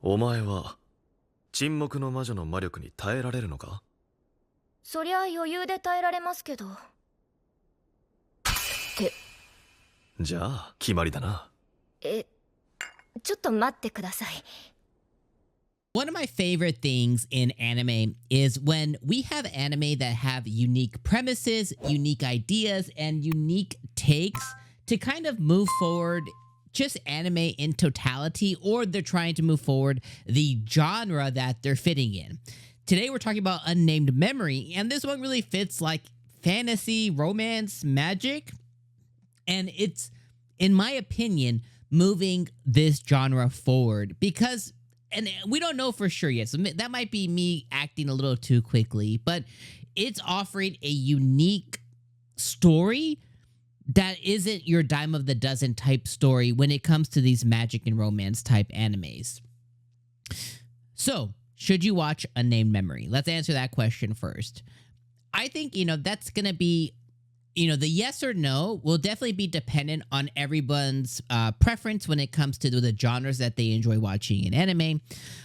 お前は沈黙の魔女の魔力に耐えられるのか？そりゃ余裕で耐えられますけど。じゃあ決まりだな。ちょっと待ってください。One of my favorite things in anime is when we have anime that have unique premises, unique ideas, and unique takes to kind of move forward just anime in totality, or they're trying to move forward the genre that they're fitting in. Today we're talking about Unnamed Memory, and this one really fits like fantasy, romance, magic, and it's, in my opinion, moving this genre forward because, and we don't know for sure yet, so that might be me acting a little too quickly, but it's offering a unique story that isn't your dime of the dozen type story when it comes to these magic and romance type animes. So, should you watch Unnamed Memory? Let's answer that question first. I think, that's going to be, the yes or no will definitely be dependent on everyone's preference when it comes to the genres that they enjoy watching in anime.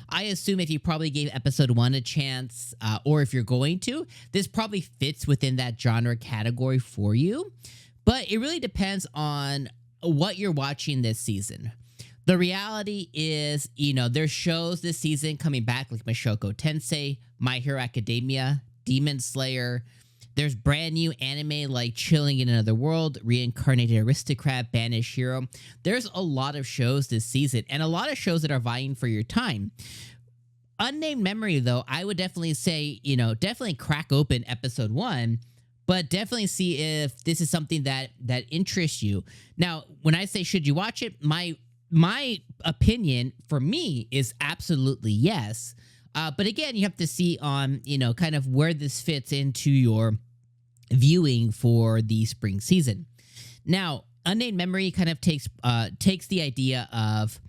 I assume if you probably gave episode 1 a chance, or if you're going to, this probably fits within that genre category for you. But it really depends on what you're watching this season. The reality is, there's shows this season coming back like Mushoku Tensei, My Hero Academia, Demon Slayer. There's brand new anime like Chilling in Another World, Reincarnated Aristocrat, Banished Hero. There's a lot of shows this season and a lot of shows that are vying for your time. Unnamed Memory, though, I would definitely say, definitely crack open episode 1, but definitely see if this is something that interests you. Now, when I say should you watch it, my opinion for me is absolutely yes. But again, you have to see on, kind of where this fits into your viewing for the spring season. Now, Unnamed Memory kind of takes the idea of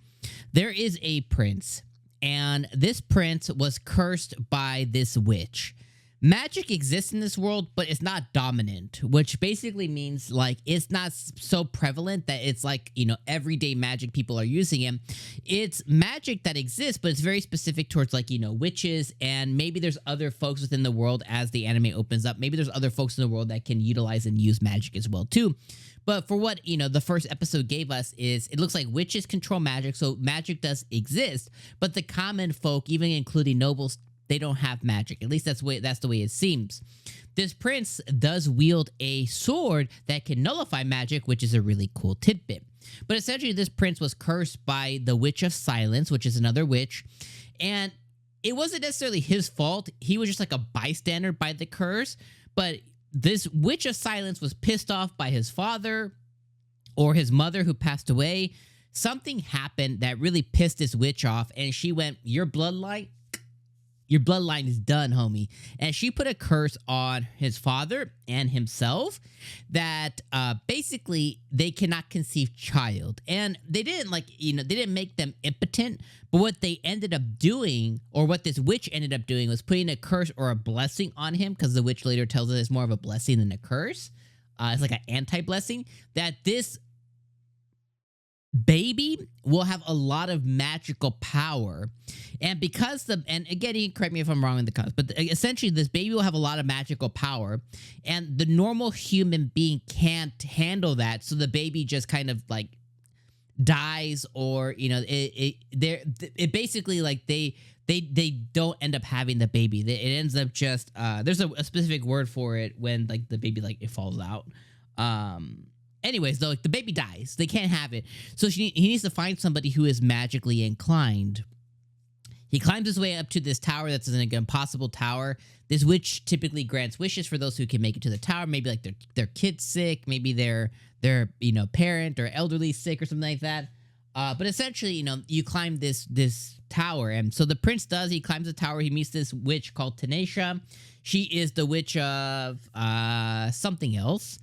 there is a prince, and this prince was cursed by this witch. Magic exists in this world, but it's not dominant, which basically means like it's not so prevalent that it's like, everyday magic people are using it. It's magic that exists, but it's very specific towards like, witches, and maybe there's other folks within the world as the anime opens up. Maybe there's other folks in the world that can utilize and use magic as well too. But for what, the first episode gave us is it looks like witches control magic, so magic does exist, but the common folk, even including nobles, they don't have magic. At least that's the way it seems. This prince does wield a sword that can nullify magic, which is a really cool tidbit. But essentially, this prince was cursed by the Witch of Silence, which is another witch. And it wasn't necessarily his fault. He was just like a bystander by the curse. But this Witch of Silence was pissed off by his father or his mother who passed away. Something happened that really pissed this witch off. And she went, your bloodline is done, homie. And she put a curse on his father and himself that basically they cannot conceive child. And they didn't they didn't make them impotent, but what they ended up doing, or what this witch ended up doing, was putting a curse or a blessing on him, because the witch later tells us it's more of a blessing than a curse. It's like an anti-blessing, that this baby will have a lot of magical power. And because and again, you can correct me if I'm wrong in the comments, but essentially this baby will have a lot of magical power, and the normal human being can't handle that, so the baby just kind of like dies, or it basically like they don't end up having the baby. It ends up just there's a specific word for it when like the baby like it falls out. Anyways, though, like, the baby dies. They can't have it. So he needs to find somebody who is magically inclined. He climbs his way up to this tower that's an impossible tower. This witch typically grants wishes for those who can make it to the tower. Maybe like their kid's sick. Maybe their parent or elderly sick or something like that. But essentially, you climb this tower. And so the prince does. He climbs the tower. He meets this witch called Tanisha. She is the witch of something else.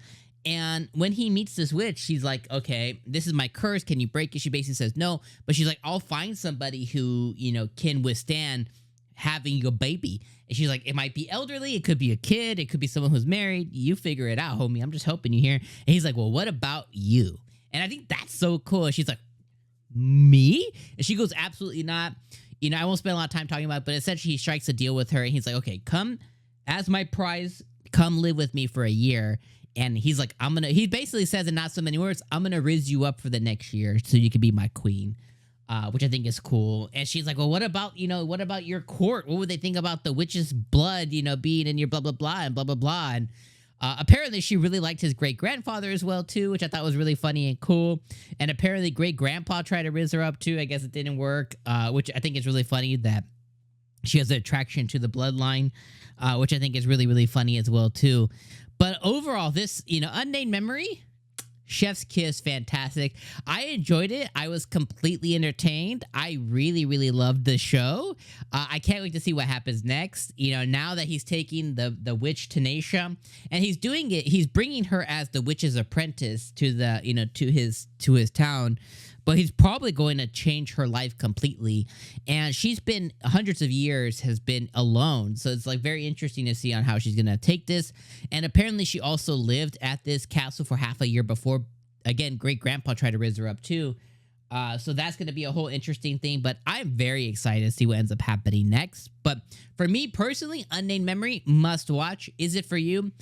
And when he meets this witch, she's like, okay, this is my curse. Can you break it? She basically says no. But she's like, I'll find somebody who, can withstand having a baby. And she's like, it might be elderly. It could be a kid. It could be someone who's married. You figure it out, homie. I'm just helping you here. And he's like, well, what about you? And I think that's so cool. And she's like, me? And she goes, absolutely not. You know, I won't spend a lot of time talking about it, but essentially he strikes a deal with her and he's like, okay, come as my prize, come live with me for a year. And he's like, he basically says in not so many words, I'm gonna riz you up for the next year so you can be my queen. Which I think is cool. And she's like, well, what about your court? What would they think about the witch's blood, being in your blah, blah, blah, and blah, blah, blah. And apparently she really liked his great-grandfather as well, too, which I thought was really funny and cool. And apparently great-grandpa tried to riz her up, too. I guess it didn't work, which I think is really funny that she has an attraction to the bloodline, which I think is really, really funny as well, too. But overall, this, Unnamed Memory... Chef's Kiss, fantastic. I enjoyed it. I was completely entertained. I really, really loved the show. I can't wait to see what happens next. Now that he's taking the witch Tenacia, and he's doing it, he's bringing her as the witch's apprentice to the, to his town. But he's probably going to change her life completely. And she's been hundreds of years has been alone. So it's like very interesting to see on how she's going to take this. And apparently she also lived at this castle for half a year before. Again, great-grandpa tried to riz her up too. So that's going to be a whole interesting thing. But I'm very excited to see what ends up happening next. But for me personally, Unnamed Memory, must watch. Is it for you?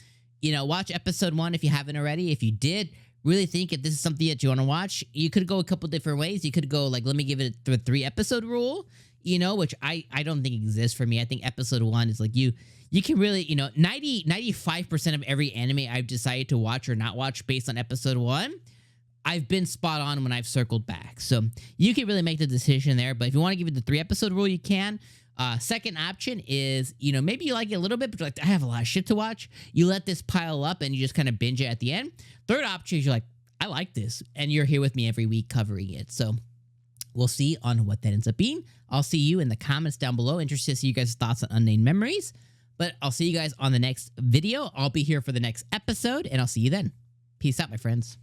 Watch episode 1 if you haven't already. If you did, really think if this is something that you want to watch, you could go a couple different ways. You could go like, let me give it the 3-episode rule, which I don't think exists for me. I think episode 1 is like you can really, 95% of every anime I've decided to watch or not watch based on episode 1, I've been spot on when I've circled back. So you can really make the decision there. But if you want to give it the 3-episode rule, you can. Second option is, maybe you like it a little bit, but you're like, I have a lot of shit to watch. You let this pile up and you just kind of binge it at the end. Third option is you're like, I like this. And you're here with me every week covering it. So we'll see on what that ends up being. I'll see you in the comments down below. Interested to see you guys' thoughts on Unnamed Memories. But I'll see you guys on the next video. I'll be here for the next episode and I'll see you then. Peace out, my friends.